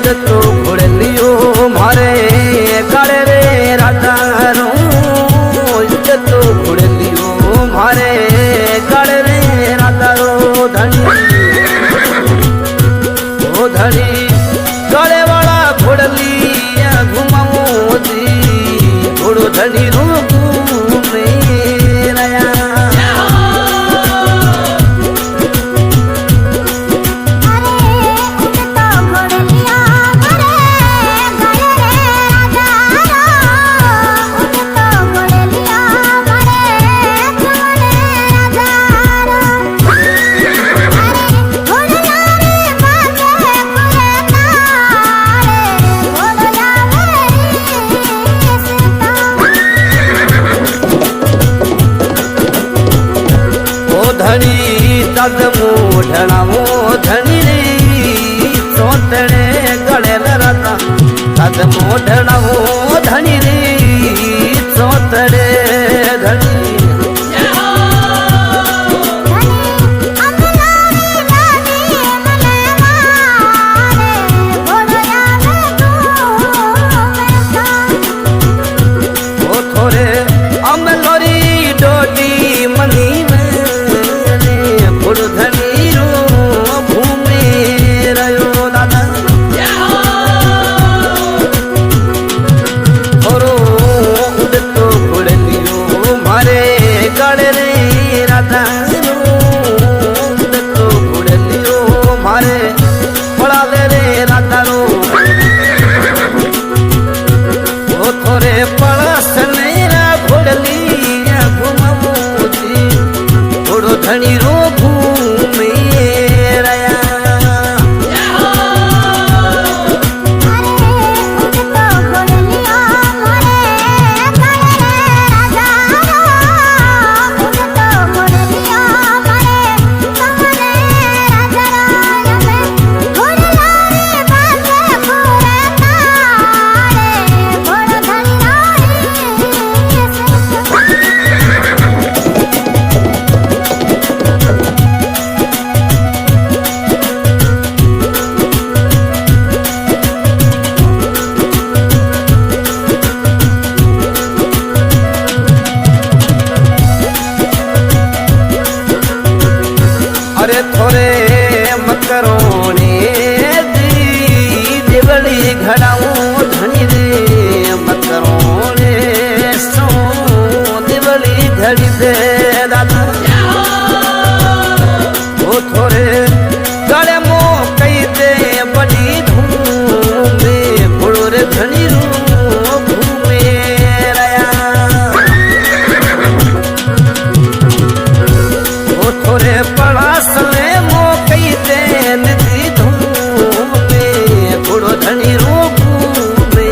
ઉડતો ઘોડલિયો મારે કાળે રે રાધાનો ઉડતો ઘોડલિયો મારે કાળે રે રાધાનો ધણી ઓ ધણી કાળે વાળા ઘોડલી ઘુમાવોતી ઘોડો ધણી રો ઘૂમે તદ મોઢણાવો ધણી રે ચોતડે ગળે લરતા તદ મોઢણાવો ધણી રે ચોતડે ધણી થોરે અમલોરી ડોડી મની ધણી રો ભૂમે રહ્યો દાદા થોરો ઉડતો ઘોડલિયો મારે કાળે રે રાધાનો ઉડતો ઘોડલિયો મારે પળાલે રે રાધાનો થોરે પળસ ને ઘોડલી ઘુમાવોતી ઘોડો ધણી રો થોરે મકરોને દેવળી ઘડાવો ધણી રે મકરોને સો દેવળી ઘડી દે દાદા ઓ થોરે ગળે મો કઈ દે બડી ધૂમે ઘોડો રે ધણી રો ઘૂમે ઓ થોરે પળાસ ધણી રો ઘૂમે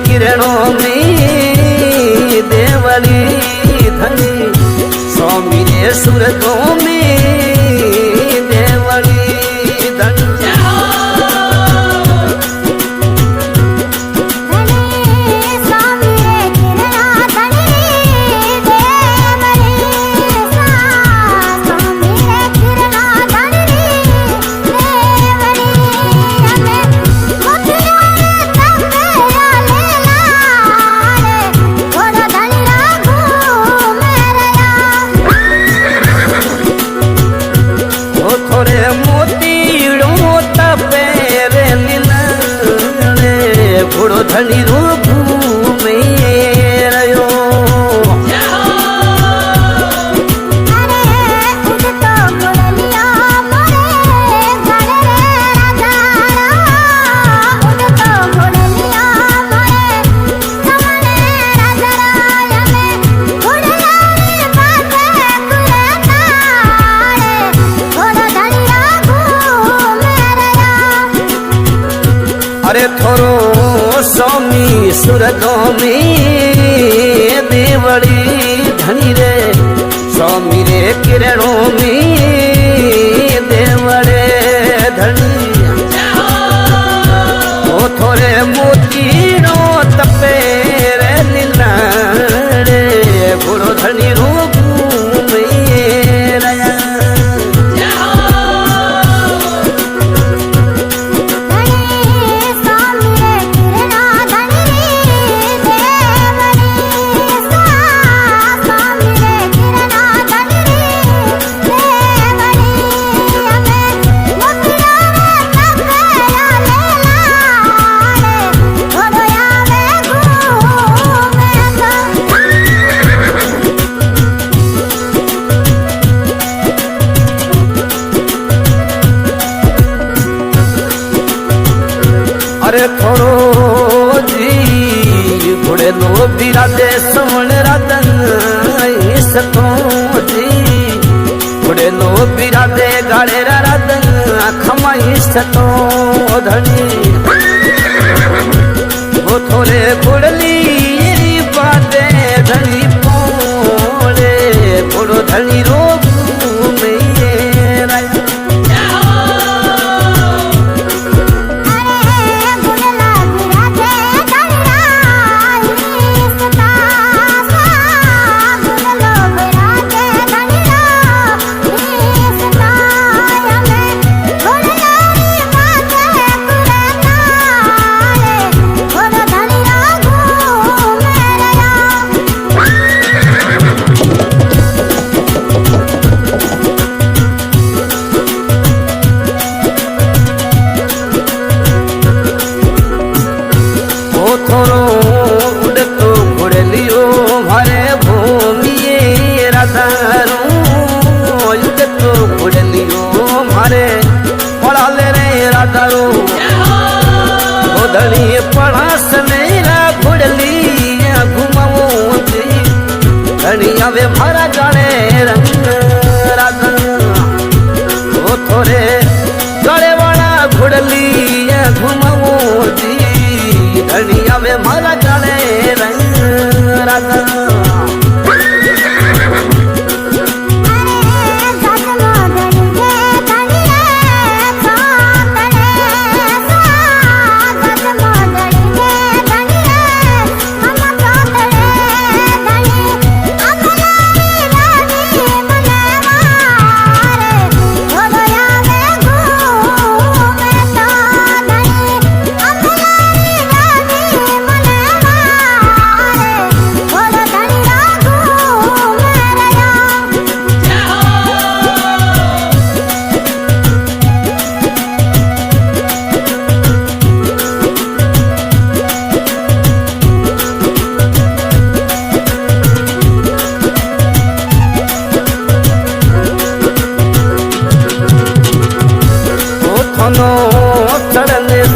કિરણો में देवली धनी स्वामी ने सूरतो में देवली धनी ઘોડો ધણી રો ઘૂમે રહ્યો અરે થોરો स्वामी सूरजों में देवड़ी धनी रे स्वामी रे किरणों में देवड़े धनी ओ थोड़े मोती नो तपे रे लीला रे बुरो धनी रूप थोड़ो जी घोड़े लो बिरादे सवण राधन सतो जी घोड़े लो बिरादे गाड़े राधन खमाई सतो धनी वो थोड़े घोड़ली बादे धनी पोड़े घोड़ो धनी रोग पड़ास मेरा घुड़ली घुमाओ धनिया भरा गले रंग राधा वो थोड़े गले वाला घुड़ली घुमाओ धनिया भरा गले रंग राधा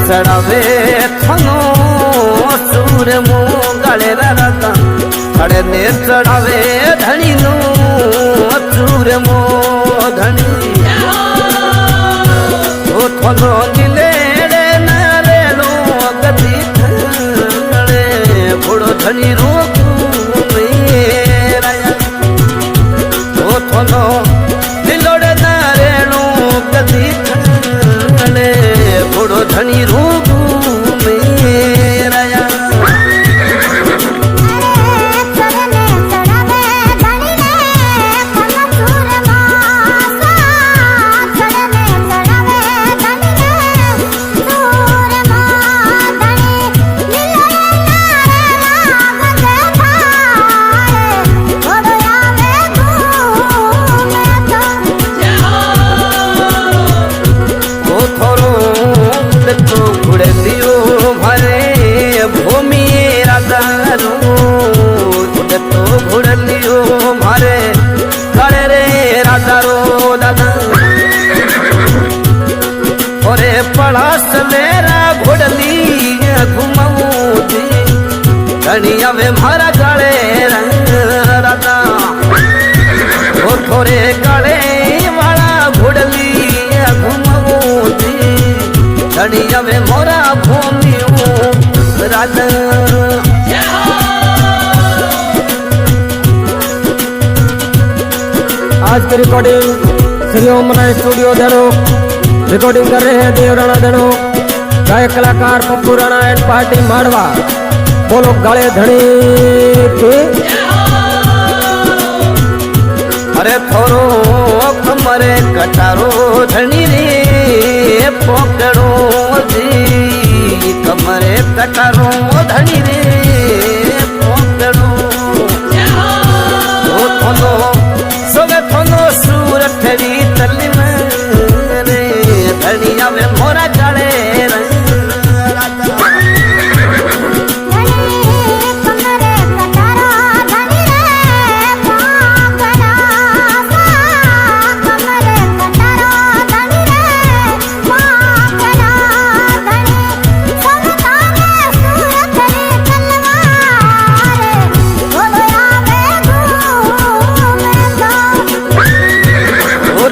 चढ़ावे थनो सूर मो गले राधा खड़े ने चढ़ावे धनी नो सूर मो धनी ओ थनो नीले रे नारे लो गति थड़े बुढ़ो धनी रोग मेरा ओ थनो नीलोड़े नारे लो गति थड़े बुढ़ो धनी रोग मेरा पड़ास मेरा घोड़ली घुमाऊ धनिया में मारा गले रंग राधा वो थोड़े गले वाला घोड़ली घुमाऊ धनिया में मोरा भूमि राधा की रिकॉर्डिंग श्री ओम राय स्टूडियो धनो रिकॉर्डिंग कर रहे हैं देव राणा धनो गायक कलाकार पप्पू राणा एंड पार्टी माड़वा। बोलो गाले धनी के अरे थोरो कमरे कटारो धनी रे पोकड़ो जी कमरे कटारो धनी रे पोकड़ो थोनो सोगे थोनो सूरत री तली में रे धनिया में मोरा जाड़े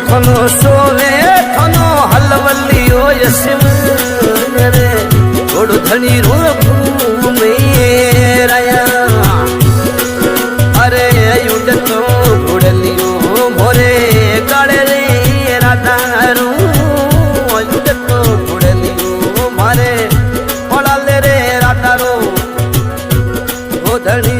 थनो सोवे थनो हलवलियो यसिम रे थोड़ो धनी रो घूमे राया अरे युद्ध तो घोड़लियो मोरे गाड़े रे राधारू युद्ध तो घोड़लियो मारे पड़ाले रे राधारो ओ धनी